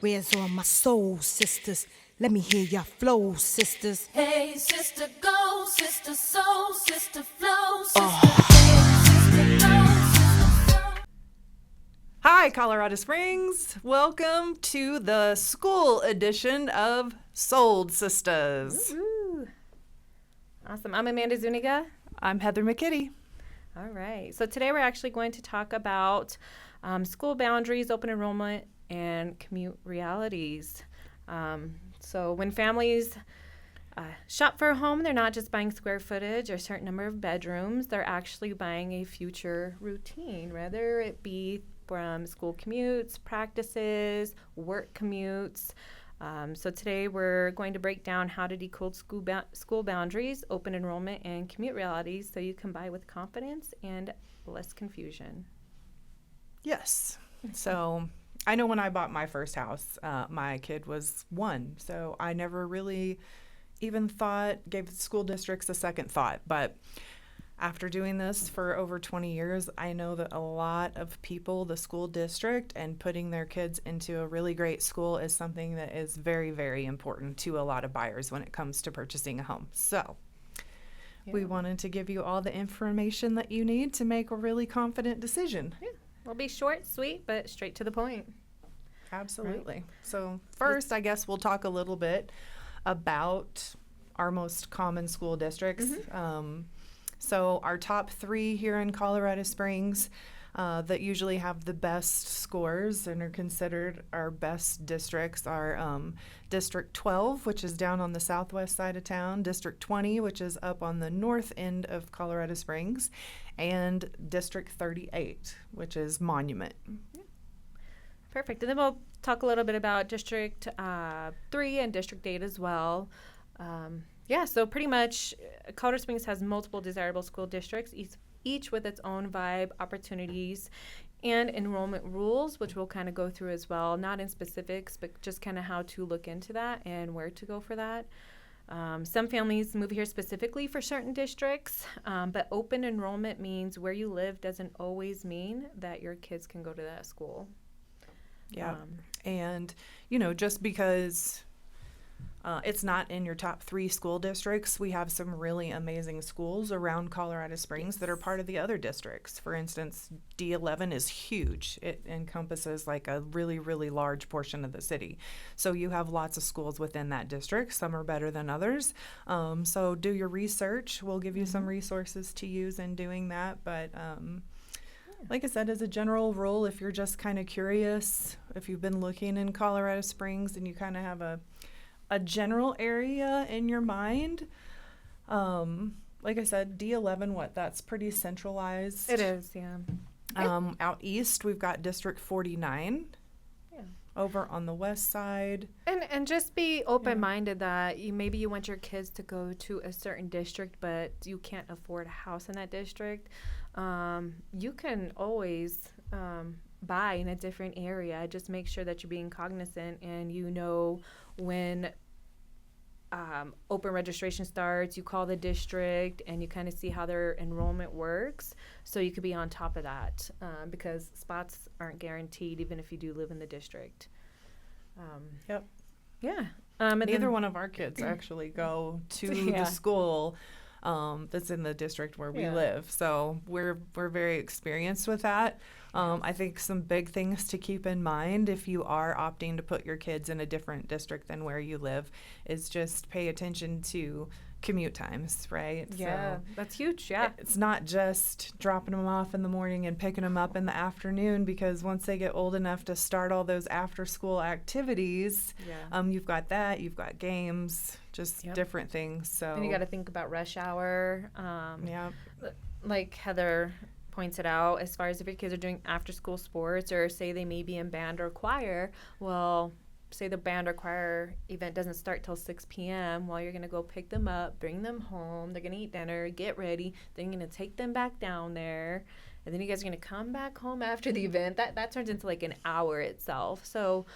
Where's all my soul sisters? Let me hear your flow, sisters. Hey, sister, go, sister, soul, sister, flow, sister, hey, sister, go, sister, soul. Hi, Colorado Springs. Welcome to the school edition of Sold Sistas. Ooh. Awesome. I'm Amanda Zuniga. I'm Heather McKitty. All right. So today we're actually going to talk about school boundaries, open enrollment, and commute realities. So when families shop for a home, they're not just buying square footage or a certain number of bedrooms. They're actually buying a future routine, whether it be from school commutes, practices, work commutes. So today we're going to break down how to decode school boundaries, open enrollment, and commute realities so you can buy with confidence and less confusion. Yes. So I know when I bought my first house, my kid was 1. So I never really even gave the school districts a second thought. But after doing this for over 20 years, I know that a lot of people, the school district, and putting their kids into a really great school is something that is very, very important to a lot of buyers when it comes to purchasing a home. So we wanted to give you all the information that you need to make a really confident decision. Yeah. We'll be short, sweet, but straight to the point. Absolutely. So first, I guess we'll talk a little bit about our most common school districts. So our top 3 here in Colorado Springs that usually have the best scores and are considered our best districts are District 12, which is down on the southwest side of town, District 20, which is up on the north end of Colorado Springs, and District 38, which is Monument. Perfect. And then we'll talk a little bit about District 3 and District 8 as well. So pretty much Colorado Springs has multiple desirable school districts, each with its own vibe, opportunities, and enrollment rules, which we'll kind of go through as well, not in specifics, but just kind of how to look into that and where to go for that. Some families move here specifically for certain districts, but open enrollment means where you live doesn't always mean that your kids can go to that school. Yeah. And, just because it's not in your top 3 school districts, we have some really amazing schools around Colorado Springs that are part of the other districts. For instance, D11 is huge. It encompasses like a really, really large portion of the city. So you have lots of schools within that district. Some are better than others. So do your research. We'll give you some resources to use in doing that. But like I said, as a general rule, if you're just kind of curious, if you've been looking in Colorado Springs and you kind of have a general area in your mind, like I said, D11, that's pretty centralized. It is, yeah. Out east, we've got District 49. Yeah. Over on the west side. And just be open-minded that maybe you want your kids to go to a certain district, but you can't afford a house in that district. You can always buy in a different area. Just make sure that you're being cognizant and you know when open registration starts, you call the district and you kind of see how their enrollment works so you could be on top of that because spots aren't guaranteed even if you do live in the district. Yeah. Neither one of our kids actually go to the school that's in the district where we live. So we're very experienced with that. I think some big things to keep in mind if you are opting to put your kids in a different district than where you live is just pay attention to commute times, right? Yeah, so that's huge, yeah. It's not just dropping them off in the morning and picking them up in the afternoon because once they get old enough to start all those after-school activities, you've got that, you've got games, just different things. So and you got to think about rush hour. Like Heather points it out, as far as if your kids are doing after-school sports or say they may be in band or choir, well, say the band or choir event doesn't start till 6 p.m. Well, you're going to go pick them up, bring them home. They're going to eat dinner, get ready. Then you're going to take them back down there. And then you guys are going to come back home after the event. That turns into like an hour itself. So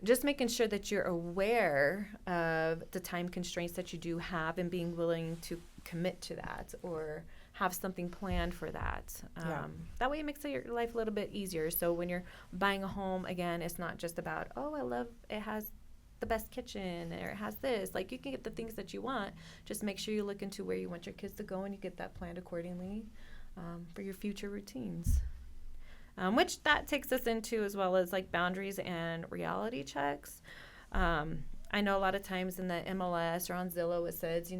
just making sure that you're aware of the time constraints that you do have and being willing to commit to that or have something planned for that. Yeah. That way it makes your life a little bit easier. So when you're buying a home, again, it's not just about, oh, I love it has the best kitchen or it has this. Like, you can get the things that you want. Just make sure you look into where you want your kids to go and you get that planned accordingly for your future routines. Which that takes us into as well as like boundaries and reality checks. I know a lot of times in the MLS or on Zillow it says,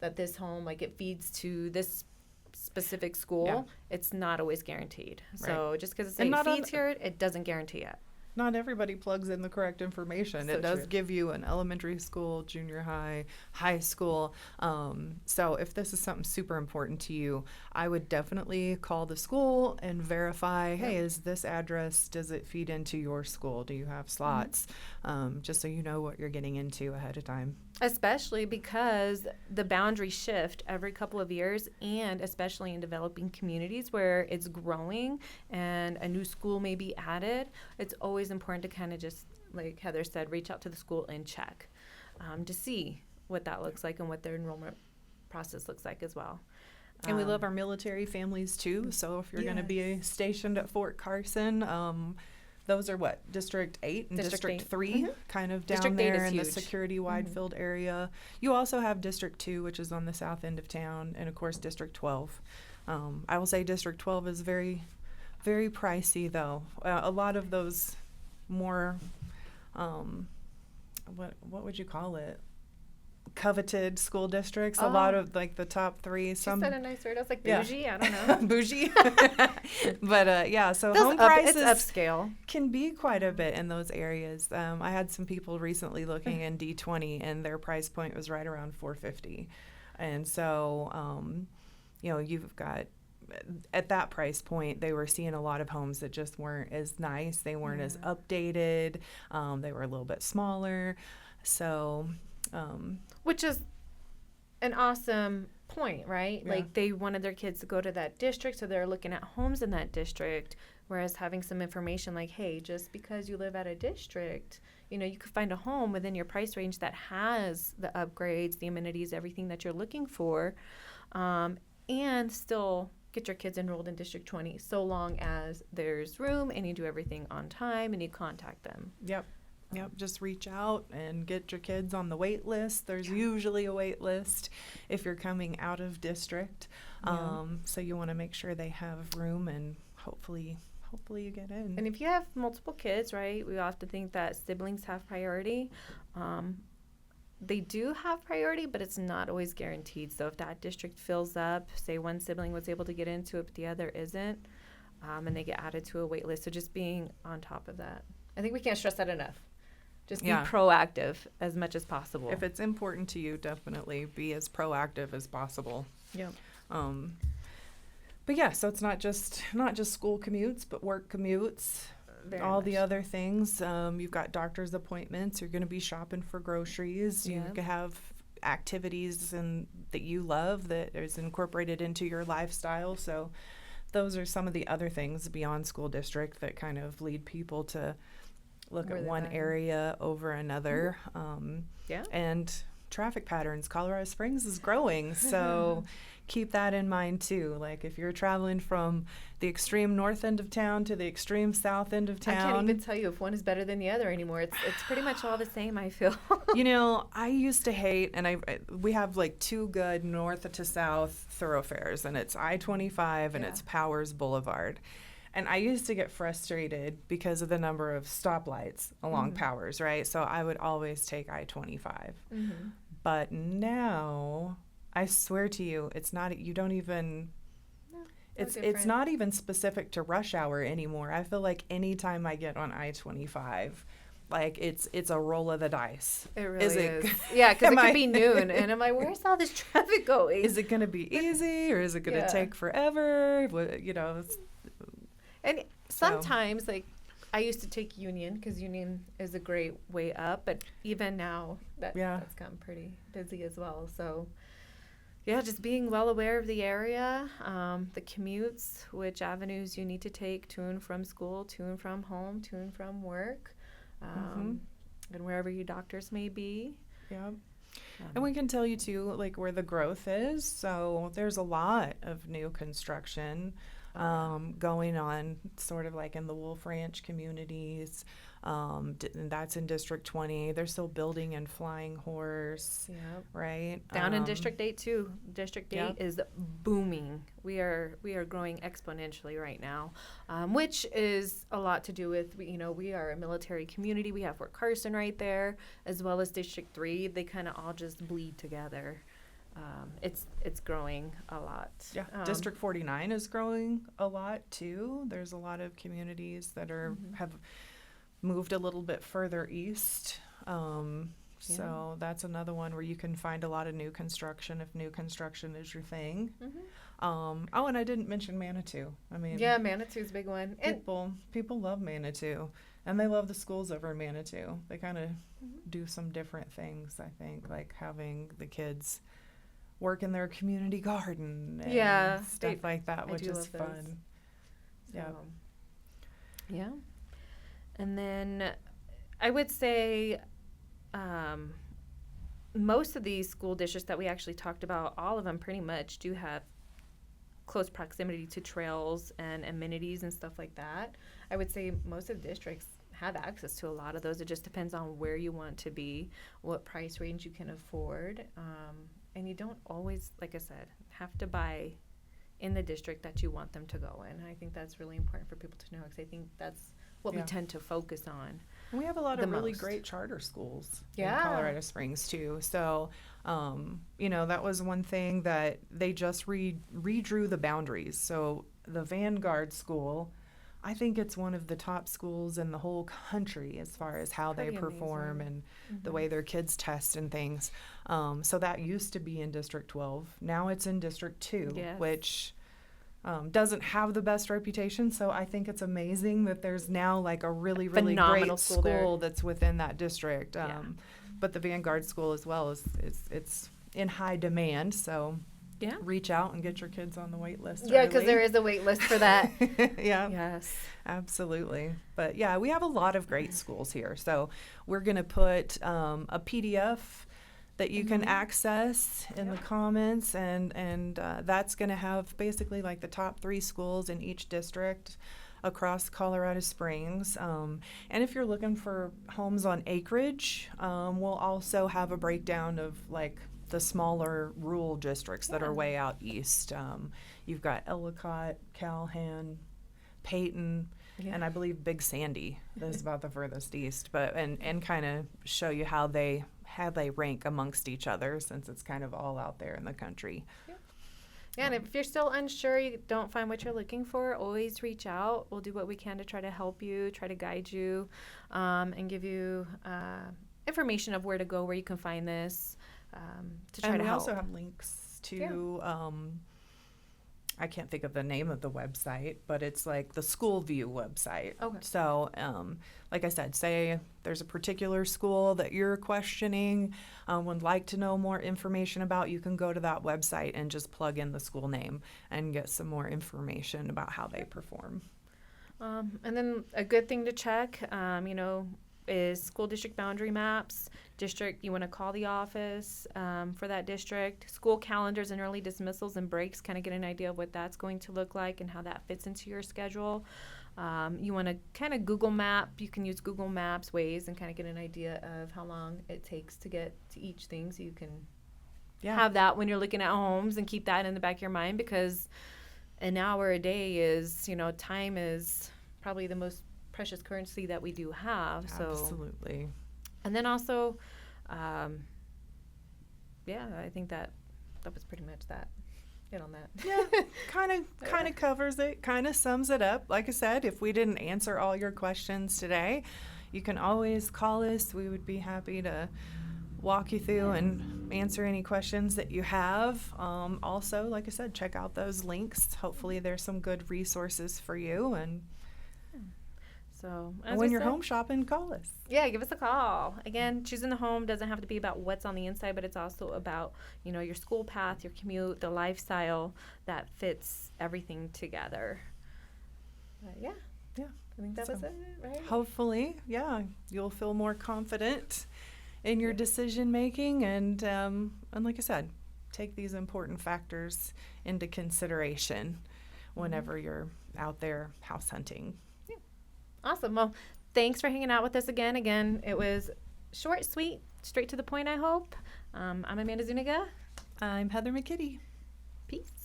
that this home, like, it feeds to this specific school. Yeah. It's not always guaranteed. Right. So just because And it not feeds here, it doesn't guarantee it. Not everybody plugs in the correct information. So It does true. give you an elementary school, junior high, high school. So if this is something super important to you, I would definitely call the school and verify, hey, is this address, does it feed into your school? Do you have slots? Just so you know what you're getting into ahead of time. Especially because the boundaries shift every couple of years, and especially in developing communities where it's growing and a new school may be added, it's always important to kind of just, like Heather said, reach out to the school and check to see what that looks like and what their enrollment process looks like as well. And we love our military families too. So if you're going to be stationed at Fort Carson, those are what, District 8 and District District 8. 3, kind of down District 8 there is in the huge. security wide filled area. You also have District 2, which is on the south end of town, and of course District 12. I will say District 12 is very, very pricey though. A lot of those more, what would you call it? Coveted school districts. A lot of like the top 3. She Some said a nice word. I was like, Yeah. bougie? I don't know. bougie. But yeah, so Those home prices it's upscale. can be quite a bit in those areas. I had some people recently looking in D20 and their price point was right around $450. And so, you've got, at that price point, they were seeing a lot of homes that just weren't as nice. They weren't as updated. They were a little bit smaller. So, Which is an awesome point, right? Yeah. Like, they wanted their kids to go to that district, so they're looking at homes in that district, whereas having some information like, hey, just because you live at a district, you could find a home within your price range that has the upgrades, the amenities, everything that you're looking for, and still get your kids enrolled in District 20, so long as there's room and you do everything on time and you contact them. Yep, just reach out and get your kids on the wait list. There's usually a wait list if you're coming out of district. So you want to make sure they have room, and hopefully you get in. And if you have multiple kids, right, we often think that siblings have priority. They do have priority, but it's not always guaranteed. So if that district fills up, say one sibling was able to get into it, but the other isn't, and they get added to a wait list. So just being on top of that. I think we can't stress that enough. Just be proactive as much as possible. If it's important to you, definitely be as proactive as possible. Yep. But yeah, so it's not just school commutes, but work commutes, Very all the much. other things. You've got doctor's appointments. You're going to be shopping for groceries. You Yep. can have activities that you love that is incorporated into your lifestyle. So those are some of the other things beyond school district that kind of lead people to look Where at they're one buying. area over another. Yeah. And traffic patterns. Colorado Springs is growing, so keep that in mind too. Like if you're traveling from the extreme north end of town to the extreme south end of town. I can't even tell you if one is better than the other anymore. It's pretty much all the same, I feel. I used to hate, and we have like 2 good north to south thoroughfares, and it's I-25 and it's Powers Boulevard. And I used to get frustrated because of the number of stoplights along Powers, right? So I would always take I-25. But now, I swear to you, it's not, you don't even, it's not even specific to rush hour anymore. I feel like anytime I get on I-25, like it's a roll of the dice. It really is. It, Yeah, because it am could I- be noon, and I'm like, where's all this traffic going? Is it going to be easy or is it going to take forever? And sometimes, like, I used to take Union because Union is a great way up, but even now that's gotten pretty busy as well. So, yeah, just being well aware of the area, the commutes, which avenues you need to take to and from school, to and from home, to and from work, and wherever your doctors may be. Yeah. And we can tell you too, like where the growth is. So there's a lot of new construction going on, sort of like in the Wolf Ranch communities. And that's in District 20. They're still building in Flying Horse, Yep. right? Down in District 8 too. District 8 Yep. is booming. We are growing exponentially right now, which is a lot to do with, we are a military community. We have Fort Carson right there, as well as District 3. They kind of all just bleed together. It's growing a lot. Yeah, District 49 is growing a lot too. There's a lot of communities that are have moved a little bit further east. So that's another one where you can find a lot of new construction if new construction is your thing. And I didn't mention Manitou. I mean, Yeah, Manitou's a big one. And people love Manitou, and they love the schools over in Manitou. They kind of do some different things, I think, like having the kids work in their community garden and stuff like that, I which do is love those. fun. Yeah. So, yeah. And then I would say most of these school districts that we actually talked about, all of them pretty much do have close proximity to trails and amenities and stuff like that. I would say most of the districts have access to a lot of those. It just depends on where you want to be, what price range you can afford. And you don't always, like I said, have to buy in the district that you want them to go in. I think that's really important for people to know, because I think that's what we tend to focus on. And we have a lot the of really most. great charter schools Yeah. in Colorado Springs too. So, that was one thing that they just redrew the boundaries. So the Vanguard School, I think it's one of the top schools in the whole country as far as how they Pretty perform amazing. and the way their kids test and things. So that used to be in District 12. Now it's in District 2, Yes. which doesn't have the best reputation. So I think it's amazing that there's now like a really, really phenomenal great school there. school that's within that district. Yeah. But the Vanguard School as well it's in high demand. So Yeah. reach out and get your kids on the wait list. Yeah, because early. there is a wait list for that. Yeah. Yes. Absolutely. But yeah, we have a lot of great schools here. So we're going to put a PDF that you can access in the comments, and that's going to have basically like the top 3 schools in each district across Colorado Springs. And if you're looking for homes on acreage, we'll also have a breakdown of like the smaller rural districts that are way out east. You've got Ellicott, Calhoun, Peyton, and I believe Big Sandy is about the furthest east. But and kind of show you how they rank amongst each other, since it's kind of all out there in the country. Yeah, and if you're still unsure, you don't find what you're looking for, always reach out. We'll do what we can to try to help you, try to guide you, and give you information of where to go, where you can find this, to try And to we help. also have links to I can't think of the name of the website, but it's like the School View website. Okay. So, like I said, say there's a particular school that you're questioning, would like to know more information about, you can go to that website and just plug in the school name and get some more information about how they perform. And then a good thing to check, is school district boundary maps. District, you want to call the office for that district. School calendars and early dismissals and breaks, kind of get an idea of what that's going to look like and how that fits into your schedule. You want to kind of Google map. You can use Google Maps, Waze, and kind of get an idea of how long it takes to get to each thing, so you can have that when you're looking at homes and keep that in the back of your mind, because an hour a day is, time is probably the most precious currency that we do have. So Absolutely. and then also I think that was pretty much it on that. Yeah, kind of covers it, kind of sums it up. Like I said, if we didn't answer all your questions today, you can always call us. We would be happy to walk you through and answer any questions that you have. Also, like I said, check out those links. Hopefully there's some good resources for you. And So when you're home shopping, call us. Yeah, give us a call. Again, choosing the home doesn't have to be about what's on the inside, but it's also about, your school path, your commute, the lifestyle that fits everything together. Yeah. I think that was it, right? Hopefully, you'll feel more confident in your decision making, and like I said, take these important factors into consideration whenever you're out there house hunting. Awesome. Well, thanks for hanging out with us again. Again, it was short, sweet, straight to the point, I hope. I'm Amanda Zuniga. I'm Heather McKitty. Peace.